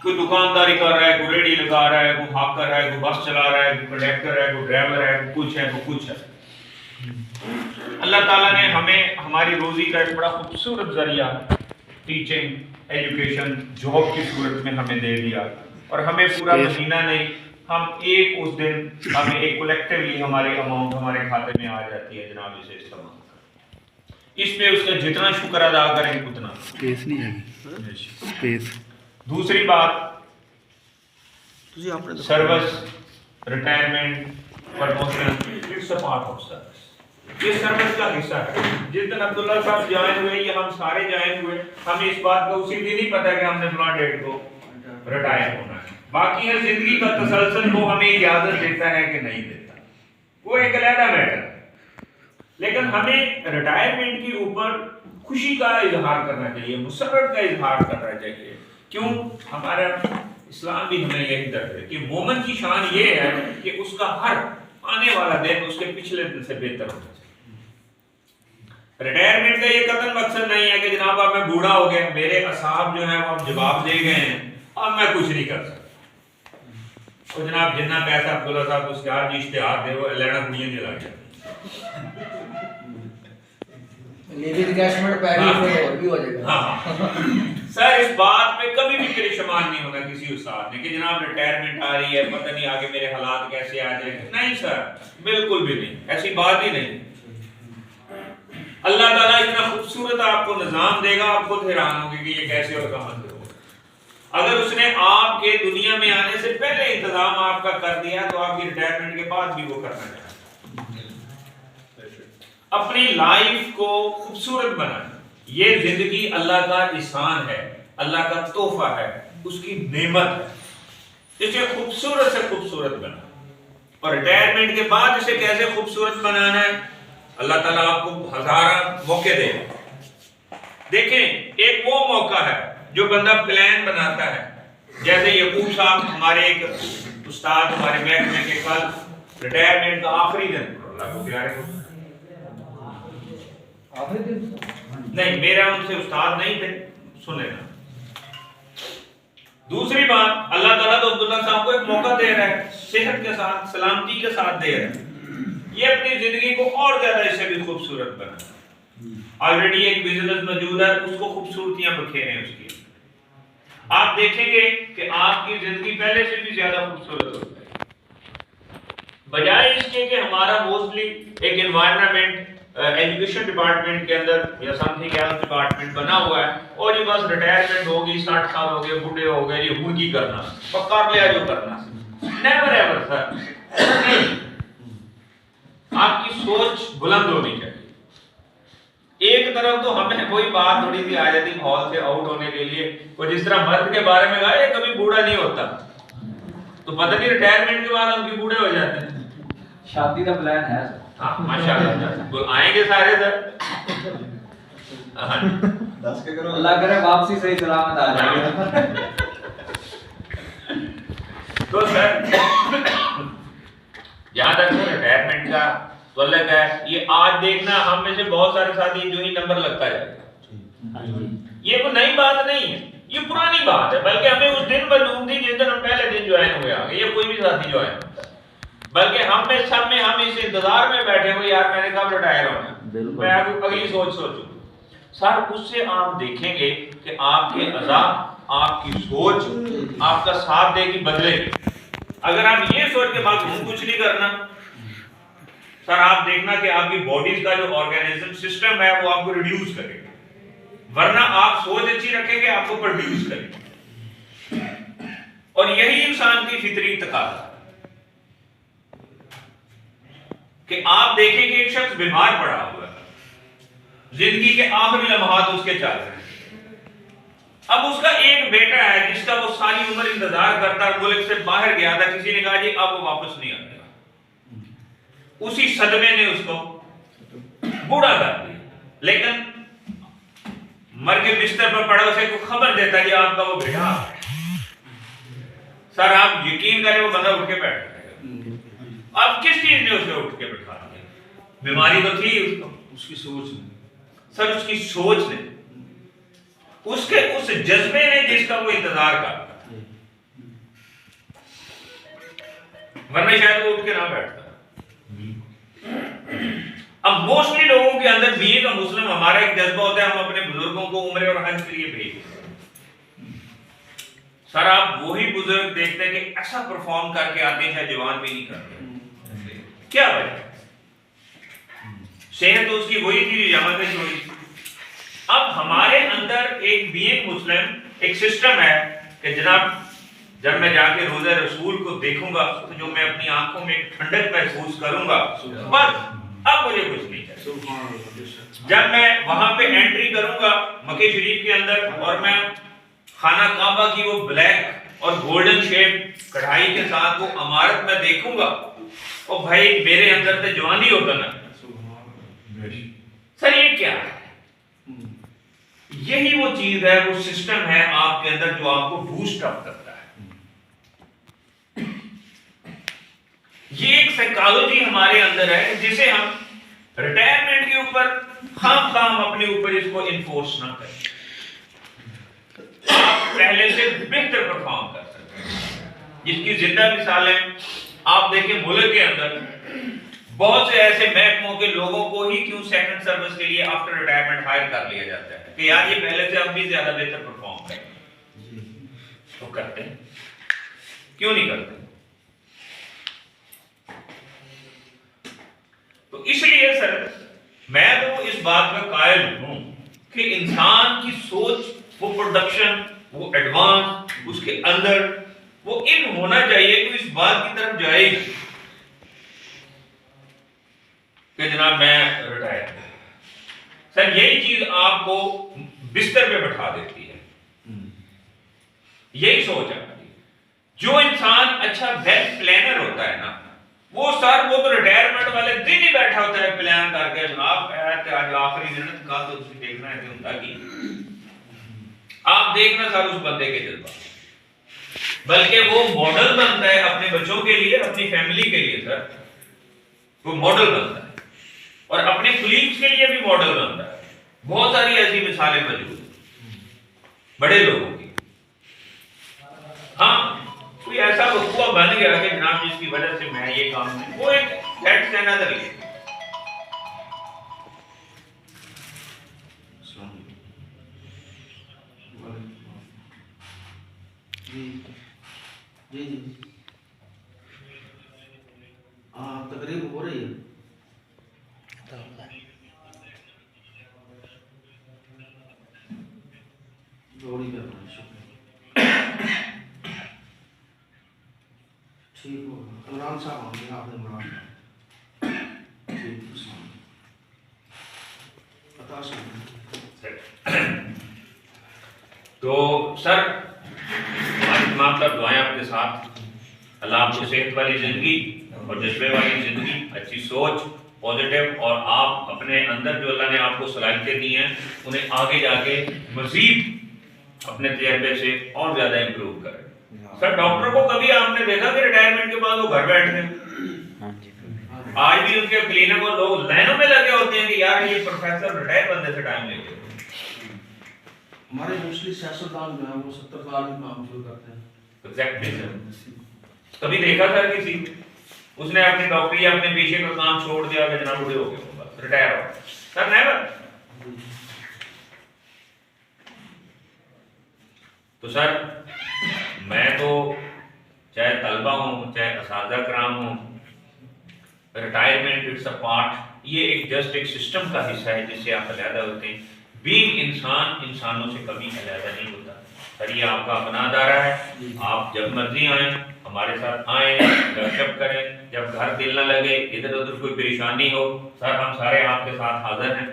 कोई दुकानदारी कर रहा है, कोई रेडी लगा रहा है, कोई हाकर है, कोई बस चला रहा है, कोई कंडक्टर है, कोई ड्राइवर है, कोई कुछ है, कोई कुछ है। अल्लाह ताला ने हमें हमारी रोजी का एक बड़ा खूबसूरत जरिया टीचिंग, एजुकेशन, जॉब की सूरत में हमें दे दिया, और हमें पूरा महीना नहीं, हम एक उस दिन हमें एक कलेक्टिवली हमारी अमाउंट हमारे खाते में आ जाती है जनाब, इसे इस्तेमाल करें। इसमें उसका जितना शुक्र अदा करें उतना स्पेस नहीं है स्पेस। दूसरी बात, service, retirement, promotion, it's a part of service. ये सर्विस का हिस्सा है। जिस दिन अब्दुल्ला साहब ज्वाइन हुए या हम सारे ज्वाइन हुए, हमें इस बात का उसी दिन ही पता कि हमने फलां डेट को रिटायर होना है। बाकी है जिंदगी का तसलसल, वो हमें इजाजत देता है कि नहीं देता, वो एक अलग मैटर है। लेकिन हमें रिटायरमेंट के ऊपर खुशी का इजहार करना चाहिए, मुसर्रत का इजहार करना चाहिए। क्यों? हमारा इस्लाम भी हमें यही दर्ज है कि मोमिन की शान ये है कि उसका हर आने वाला दिन उसके पिछले दिन से बेहतर होना चाहिए। रिटायरमेंट का ये कतई मकसद नहीं है कि जनाब अब मैं बूढ़ा हो गया, मेरे असहाब जो है वो अब जवाब दे गए हैं, अब मैं कुछ नहीं कर सकता। और जनाब जितना पैसा अब्दुल्ला साहब उसके आज इश्तिहार दे वो लेना कुड़ियां नहीं लग जाती। सर इस बात पे कभी भी परेशान नहीं होना किसी उस्ताद ने कि जनाब रिटायरमेंट आ रही है, पता नहीं आगे मेरे हालात कैसे आ जाएंगे। नहीं सर, बिल्कुल भी नहीं, ऐसी बात ही नहीं। अल्लाह ताला इतना खूबसूरत आपको निजाम देगा, आप खुद हैरान होंगे कि ये कैसे और कहां से होगा। अगर उसने आपके दुनिया में आने से पहले इंतजाम आपका कर दिया तो आपकी रिटायरमेंट के बाद भी वो करना चाहिए। अपनी लाइफ को खूबसूरत बनाना, ये जिंदगी अल्लाह का एहसान है, अल्लाह का तोहफा है, उसकी नेमत है। इसे खूबसूरत से खूबसूरत बनाना, और रिटायरमेंट के बाद इसे कैसे खूबसूरत बनाना है, अल्लाह ताला आपको हजारों मौके देगा। देखें, एक वो मौका है जो बंदा प्लान बनाता है, जैसे यकूब साहब हमारे एक उस्ताद हमारे महकमे के, कल रिटायरमेंट का आखिरी दिन, अल्लाह को प्यारे हो नहीं, मेरा उनसे उस्ताद नहीं थे, सुने ना। दूसरी बात, अल्लाह ताला तो अब्दुल्ला साहब को एक मौका दे रहा है, सेहत के साथ, सलामती के साथ दे रहा है। ये अपनी जिंदगी को और ज्यादा इससे भी खूबसूरत बना। ऑलरेडी एक बिजनेस मौजूद है, उसको खूबसूरतियां बखेरें उसकी। आप देखेंगे कि आपकी जिंदगी पहले से भी ज्यादा खूबसूरत हो जाएगी। बजाय इसके कि हमारा मोस्टली एक एनवायरनमेंट एजुकेशन डिपार्टमेंट के अंदर या समथिंग एल्स डिपार्टमेंट बना हुआ है, और ये बस रिटायरमेंट होगी, 60 साल हो गए, बूढ़े हो गए, ये हुन की करना और कर लिया जो करना। नेवर एवर सर, आपकी सोच बुलंद होनी चाहिए। एक तरफ तो हमें कोई बात थोड़ी सी आ जाती हॉल से आउट होने के लिए, वो जिस तरह मर्द के बारे में कहा कभी बूढ़ा नहीं होता, तो पता नहीं रिटायरमेंट के बाद उनके बूढ़े हो जाते हैं। शादी का प्लान है सर। हाँ माशाल्लाह, आएंगे सारे सर। 10 के करो, अल्लाह करे वापसी सही सलामत आ जाए। तो सर जहां तक रिटायरमेंट का तो अल्लाह का है, ये आज देखना हम में से बहुत सारे साथी जो ही नंबर लगता जाएगा। ये कोई नई बात नहीं है, ये पुरानी बात है, बल्कि हमें उस दिन मालूम थी जिस दिन हम पहले दिन ज्वाइन हुए आ गए, ये कोई भी साथी ज्वाइन होता है, बल्कि हम में सब में हम इस इंतजार में बैठे हुए यार मैंने कब रिटायर होना, मैं अगली सोच सोचूं। सर उससे आप देखेंगे कि आपके अज़ा, आपकी सोच आपका साथ देगी, बदलेगी। अगर आप ये सोच के बाद कुछ नहीं करना सर, आप देखना कि आपकी बॉडीज का जो ऑर्गेनिज्म सिस्टम है वो आपको रिड्यूस करेगा, वरना आप सोच अच्छी रखेंगे आपको प्रोड्यूस करेगा। और यही इंसान की फितरी तकाज़ा है कि आप देखेंगे एक शख्स बीमार पड़ा हुआ है, जिंदगी के आखिरी लम्हात उसके चल रहे हैं, अब उसका एक बेटा है जिसका वो सारी उम्र इंतजार करता है, मुल्क से बाहर गया था, किसी ने कहा जी अब वो वापस नहीं आएगा, उसी सदमे ने उसको बूढ़ा कर दिया। लेकिन मर के बिस्तर पर पड़ा उसे को खबर देता कि आपका वो बेटा, सर आप यकीन करें वो बंदा उठ के बैठ गया। अब किस चीज ने उसे उठ के बैठा दिया? बीमारी तो थी उसको, उसकी सोच ने सर, उसकी सोच ने, उसके उस जज्बे ने जिसका वो इंतजार करता, वरना शायद वो उठ के ना बैठता। अब मोस्टली लोगों के अंदर बीए का मुस्लिम हमारा एक जज्बा होता है, हम अपने बुजुर्गों को उम्र और हज के लिए भेजते। सर आप वही बुजुर्ग देखते हैं कि ऐसा परफॉर्म करके आते हैं, शायद जवान भी नहीं करते। क्या वजह? सेहत तो उसकी वही थी, जमात से वही थी। अब हमारे अंदर एक बीइंग मुस्लिम एक सिस्टम है कि जनाब जब मैं जाके रोज़ा रसूल को देखूंगा तो जो मैं अपनी आंखों में एक ठंडक महसूस करूंगा, बस अब मुझे कुछ नहीं चाहिए। जब मैं वहां पे एंट्री करूंगा मक्के शरीफ के अंदर और मैं खाना काबा की वो ब्लैक और गोल्डन शेप कढ़ाई के साथ वो इमारत में देखूंगा, और भाई मेरे अंदर तो जवानी होता ना। सर ये क्या है? यही वो चीज है, वो सिस्टम है आपके अंदर जो आपको बूस्ट अप करता है। ये एक साइकोलॉजी हमारे अंदर है जिसे हम रिटायरमेंट के ऊपर हम अपने ऊपर इसको इन्फोर्स ना करें। आप पहले से बेहतर परफॉर्म कर सकते हैं, जिसकी जिंदा मिसालें आप देखें मुल्क के अंदर बहुत से ऐसे महकमों के लोगों को ही क्यों सेकंड सर्विस के लिए आफ्टर रिटायरमेंट हायर कर लिया जाता है कि यार ये पहले से अब भी ज्यादा बेहतर परफॉर्म करें। तो करते हैं, क्यों नहीं करते? तो इसलिए सर मैं तो इस बात में कायल हूं कि इंसान की सोच, वो प्रोडक्शन, वो एडवांस, उसके अंदर वो इन होना चाहिए कि इस बात की तरफ जाएगी कि जनाब मैं रिटायर। सर यही चीज आपको बिस्तर पे बैठा देती है, यही सोच आती है। जो इंसान अच्छा वेल प्लानर होता है ना, वो तो रिटायरमेंट वाले दिन ही बैठा होता है प्लान करके, जनाब आज आखिरी दिन कल तो उसकी देखना है होता कि आप देखना सर उस बंदे के जज्बा, बल्कि वो मॉडल बनता है अपने बच्चों के लिए, अपनी फैमिली के लिए। सर वो मॉडल बनता है और अपने कुलीग्स के लिए भी मॉडल बनता है। बहुत सारी ऐसी मिसालें मौजूद हैं बड़े लोगों की। हाँ, कोई ऐसा वक्तुआ बन गया कि जनाब जिसकी वजह से मैं ये काम नहीं, वो एक दैट्स अनदर रीजन। जी तकरीब हो रही है। जोड़ी करना है, शुक्रिया। ठीक हो, इमरान साहब होंगे, आपने इमरान ठीक पता तो सर हमारी तमाम तरफ दुआएं आपके साथ। अल्लाह आपको सेहत वाली जिंदगी और जज्बे वाली जिंदगी, अच्छी सोच, पॉजिटिव, और आप अपने अंदर जो अल्लाह ने आपको सलाहियतें दी हैं उन्हें आगे जाके मजीद अपने तजर्बे से और ज्यादा इंप्रूव करें। सर डॉक्टर को कभी आपने देखा कि रिटायरमेंट के बाद वो घर बैठ गए? आज भी उनके क्लिनिक और लोग लाइनों में लगे होते हैं कि यार ये प्रोफेसर रिटायर बंदे से टाइम लेते हैं। हमारे मोस्टली सियासतदान जो है वो 70 साल में काम शुरू करते हैं। Exactly sir. कभी देखा सर किसी उसने अपनी डॉक्टरी या अपने पेशे का काम छोड़ दिया कि जनाब बूढ़े हो गए बस रिटायर हो? Sir never. तो सर मैं तो चाहे तलबा हूँ चाहे असातिज़ा कराम हूँ, रिटायरमेंट इट्स अ पार्ट, ये एक जस्ट एक सिस्टम का हिस्सा है जिससे आप अलहदा होते हैं। बीइंग इंसान इंसानों से कभी अलहदा नहीं होता। सर ये आपका अपना अदारा है, आप जब मर्जी आए हमारे साथ आए, गपशप करें, जब घर दिल न लगे, इधर उधर कोई परेशानी हो, सर हम सारे आपके साथ हाजिर हैं।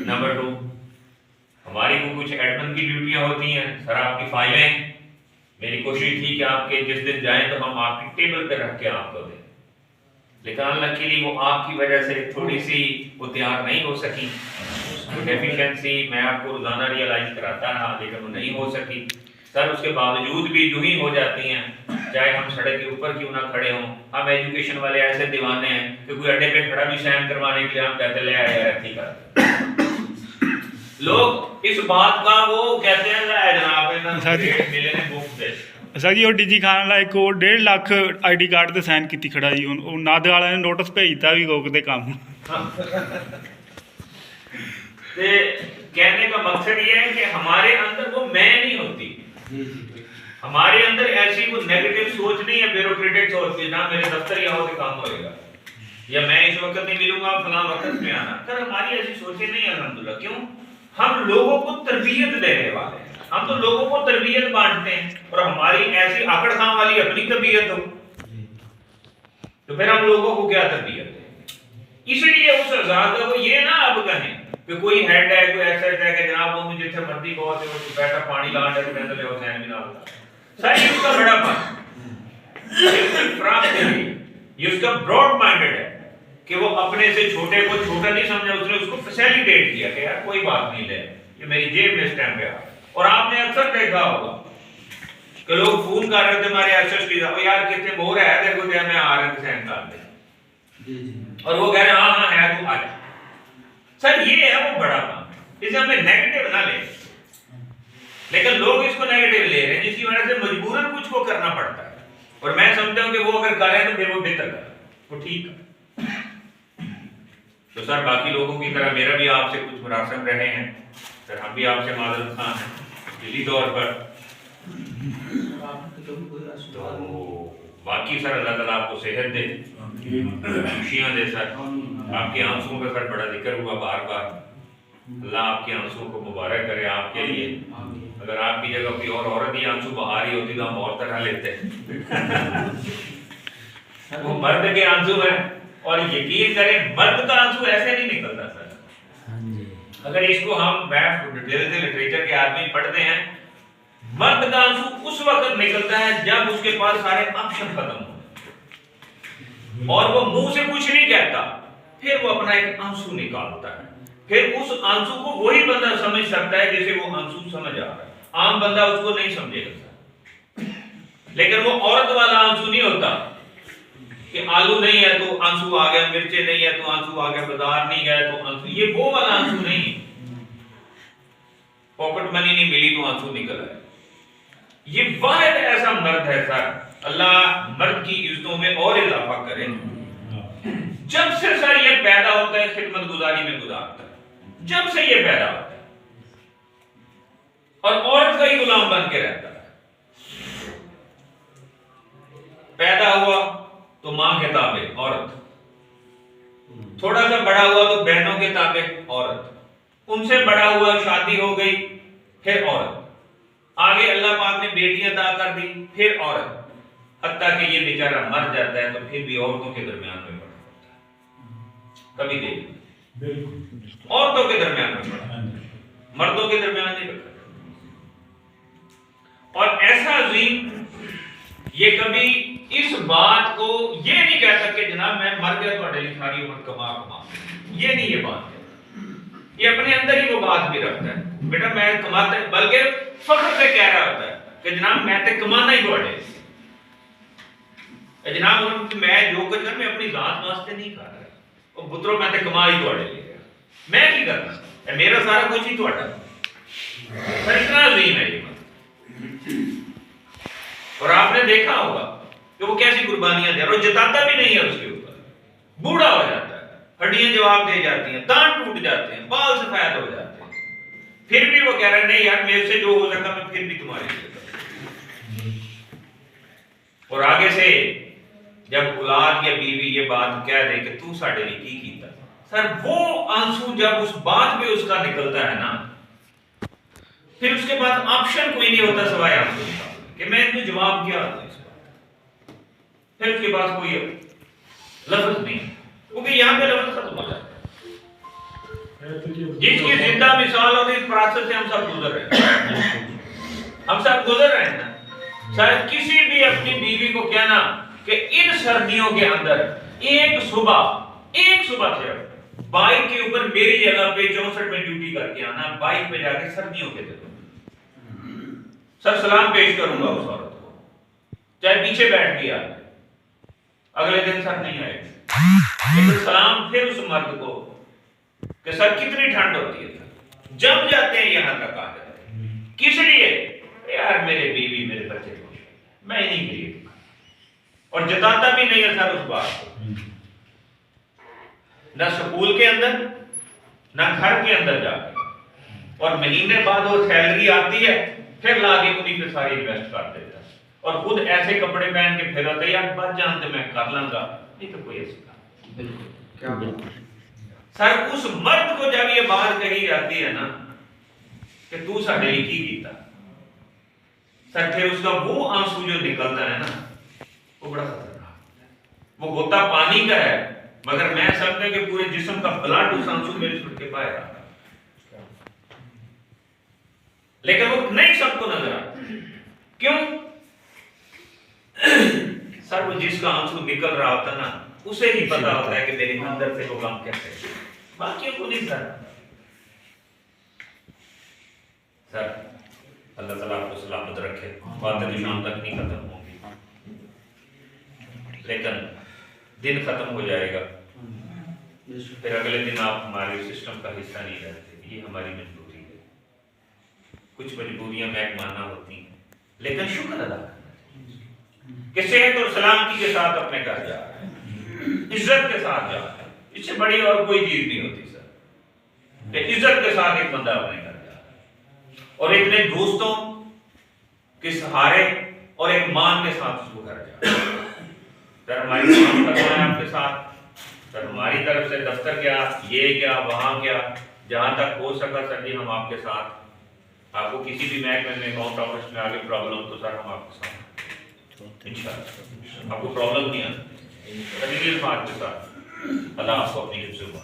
नंबर 2, हमारी को कुछ एडमिन की ड्यूटियां होती हैं। सर आपकी फाइलें, मेरी कोशिश थी कि आपके जिस दिन जाएं तो हम आपकी टेबल पे रख के आपको दें, लेकिन अनलकीली वो आपकी वजह से थोड़ी सी वो तैयार नहीं हो सकी। डेफिशिएंसी मैं आपको रोजाना रियलाइज कराता रहा लेकिन वो नहीं हो सकी। सर उसके बावजूद भी जो ही हो जाती हैं, चाहे हम सड़क के ऊपर क्यों ना खड़े हों, हम एजुकेशन वाले ऐसे दीवाने हैं कि कोई अड्डे पे खड़ा भी साइन करवाने के लिए हम कहते ले आया यार ठीक है। लोग इस बात का वो कहते हैं जनाब मिले ने बुक दे, ਸਰ ਜੀ ਉਹ ਡੀਜੀ ਖਾਨ ਵਾਲਾ ਇੱਕ ਉਹ 1.5 ਲੱਖ ਆਈਡੀ ਕਾਰਡ ਤੇ ਸਾਈਨ ਕੀਤੀ ਖੜਾ ਜੀ ਉਹ ਨਾਦ ਵਾਲਿਆਂ ਨੇ ਨੋਟਿਸ ਭੇਜਤਾ ਵੀ ਗੋਕ ਦੇ ਕੰਮ तो कहने का मकसद ये है कि हमारे अंदर वो मैं नहीं होती, हमारे अंदर ऐसी वो नेगेटिव सोच नहीं है, ब्यूरोक्रेटिक सोच की ना मेरे दफ्तर यहाँ से काम होएगा या मैं इस वक्त नहीं मिलूंगा फलां वक्त में आना। सर हमारी ऐसी सोचें नहीं है अल्हम्दुलिल्लाह। क्यों? हम लोगों को तरबियत देने वाले हैं, हम तो लोगों को तरबियत बांटते हैं और हमारी ऐसी आकड़ खां वाली अपनी तबीयत हो तो फिर हम लोगों को क्या तरबियत दें। इसलिए उस आजाद को ये ना अब कहें कि कोई हेड है कोई ऐसा है कि जनाब वो मुझे जिथे मर्जी कहो तो बैठा पानी लाने के अंदर ले हुसैन भी ना होता सर ये उसका बड़ा बात ये उसकी फ्राक है, ये उसका ब्रॉड माइंडेड है कि वो अपने से छोटे को छोटा नहीं समझा, उसने उसको फैसिलिटेट किया कि यार कोई बात नहीं ले ये मेरी जेब में स्टैम्प है। और आपने अक्सर देखा होगा कि लोग फोन कर रहे थे हमारे एसएसपी का यार कितने मोर है तेरे को दे मैं आ रहा हूं हुसैन कर दे और वो कह रहे हां हां है तू आ जा। सर ये है वो बड़ा काम, इसे हमें नेगेटिव ना ले, लेकिन लोग इसको नेगेटिव ले रहे हैं जिसकी वजह से मजबूरन कुछ को करना पड़ता है और मैं समझता हूं कि वो अगर करें तो फिर वो बेहतर करें वो ठीक है। तो सर बाकी लोगों की तरह मेरा भी आपसे कुछ मुरासम रहे हैं सर, हम भी आपसे माजरत खां हैं दिली तौर पर। तो बाकी सर अल्लाह ताला आपको सेहत दे खुशियां दे सर, आपके आंसुओं का सर बड़ा जिक्र हुआ बार बार, अल्लाह आपके आंसुओं को मुबारक करे आपके लिए। अगर आपकी जगह कोई और औरत ही आंसू बहा रही होती तो हम और तरह लेते वो मर्द के आंसू है और यकीन करें मर्द का आंसू ऐसे नहीं निकलता सर। अगर इसको हम डिटेल से लिटरेचर के आदमी पढ़ते हैं, मर्द का आंसू उस वक्त निकलता है जब उसके पास सारे ऑप्शन खत्म हो और वो मुंह से कुछ नहीं कहता, फिर वो अपना एक आंसू निकालता है। फिर उस आंसू को वही बंदा समझ सकता है जैसे वो आंसू समझ आ रहा है, आम बंदा उसको नहीं समझेगा। लेकिन वो औरत वाला आंसू नहीं होता कि आलू नहीं है तो आंसू आ गया, मिर्चे नहीं है तो आंसू आ गया, बाजार नहीं गया तो आंसू, ये वो वाला आंसू नहीं। पॉकेट मनी नहीं मिली तो आंसू निकल आए। ये वाहिद ऐसा मर्द है सर, अल्लाह मर्द की इज्जतों में और इजाफा करे। जब से सर ये पैदा होता है खिदमत गुजारी में गुजारता है, जब से ये पैदा होता है और औरत का ही गुलाम बन के रहता है। पैदा हुआ तो मां के ताबे औरत, थोड़ा सा बड़ा हुआ तो बहनों के ताबे औरत, उनसे बड़ा हुआ शादी हो गई फिर औरत, आगे अल्लाह पाक ने बेटियां अता कर दी फिर औरत, हत्ता कि ये बेचारा मर जाता है तो फिर भी औरतों के दरमियान में पड़ा होता है। कभी देख औरतों के दरमियान में पड़ा, मर्दों के दरमियान नहीं रखा। और ऐसा अजीम ये कभी इस बात को ये नहीं कह सकते जनाब मैं मर गया तो डेली सारी उम्र कमा कमा, ये नहीं, ये बात है। ये अपने अंदर ही वो बात भी रखता है बेटा मैं कमाता, बल्कि फख्र से कह रहा होता है कि जनाब मैं तो कमाना ही थोड़े, जनाब मैं जो कुछ कर मैं अपनी जात वास्ते नहीं कर रहा, और पुत्रों मैं तो कमा ही थोड़े ले रहा, मैं की करना, मेरा सारा कुछ ही थोड़ा। सर इतना अजीम है ये। और आपने देखा होगा कि वो कैसी कुर्बानियां दे रहा है, जताता भी नहीं है उसके ऊपर, बूढ़ा हो जाता है, हड्डियां जवाब दे जाती हैं, दांत टूट जाते हैं, बाल सफेद हो जाते हैं, फिर भी वो कह रहा है नहीं यार मेरे से जो हो सका मैं फिर भी तुम्हारे लिए। और आगे से जब औलाद या बीवी ये बात कह दे कि तू साडे लिए की कीता, सर वो आंसू जब उस बात पे उसका निकलता है ना, फिर उसके बाद ऑप्शन कोई नहीं होता सिवाय आंसू का कि मैं इनको जवाब क्या दूं इस बात, फिर उसके पास कोई लफ्ज नहीं, क्योंकि यहाँ पे लफ्ज खत्म हो जाता है। जिसकी जिंदा मिसाल और इस प्रोसेस से हम सब गुजर रहे हैं, हम सब गुजर रहे हैं ना। शायद किसी भी अपनी बीवी को कहना कि इन सर्दियों के अंदर एक सुबह से बाइक के ऊपर मेरी जगह पे 64 में ड्यूटी करके आना, बाइक पे जाके सर्दियों के दिन सर सलाम पेश करूंगा उस औरत को, चाहे पीछे बैठ गया, अगले दिन सर नहीं आएगा, लेकिन सलाम फिर उस मर्द को कि सर कितनी ठंड होती है, जम जाते हैं यहां तक आ जाते हैं, किस लिए यार मेरे बीवी मेरे बच्चे को, मैं नहीं क्रिएट और जताता भी नहीं है सर उस बात को, ना स्कूल के अंदर ना घर के अंदर जाके, और महीने बाद वो सैलरी आती है फिर लाके उन्हीं पे सारी इन्वेस्ट कर देता है और खुद ऐसे कपड़े पहन के फिर आता है यार बच जानते मैं कर लूंगा, नहीं तो कोई ऐसा। बिल्कुल, क्या बिल्कुल सर उस मर्द को जब ये बात कही जाती है ना कि तू साडे लिए की कीता, सर फिर उसका वो आंसू जो निकलता है ना वो बड़ा खतरनाक है। वो होता पानी का है मगर मैं समझता कि पूरे जिस्म का ब्लड उस आंसू में छुट के पाएगा, लेकिन वो नहीं सबको नजर आता। क्यों? सर वो जिसका आंसू निकल रहा होता ना उसे ही पता होता है कि मेरे अंदर से वो गम कैसे, बाकियों को नहीं सर। सर अल्लाह ताला आपको सलामत रखे, बातें तो शाम तक नहीं खत्म होंगी, लेकिन दिन खत्म हो जाएगा फिर अगले दिन आप हमारे सिस्टम का हिस्सा नहीं रहते, ये हमारी मजबूरी है। कुछ मजबूरियां मैं मानना होती हैं, लेकिन शुक्र अदा करना कि सेहत और सलामती के साथ अपने घर जा रहे हैं, इज्जत के साथ जा रहे हैं, इससे बड़ी और कोई चीज नहीं होती सर कि इज्जत के साथ एक बंदा अपने घर जा रहा है और इतने दोस्तों के सहारे और एक मान के साथ उसको घर जा रहा है। सर हमारी काम करना है आपके साथ, सर हमारी तरफ से दफ्तर क्या, ये क्या, वहां क्या, जहां तक हो सका सर जी हम आपके साथ। आपको किसी भी महकमे में अकाउंट ऑफिस में आगे प्रॉब्लम तो सर हम आपके साथ इंशाल्लाह, आपको प्रॉब्लम नहीं आती आपके साथ। अल्लाह आपको अपनी हिफ्ज़ में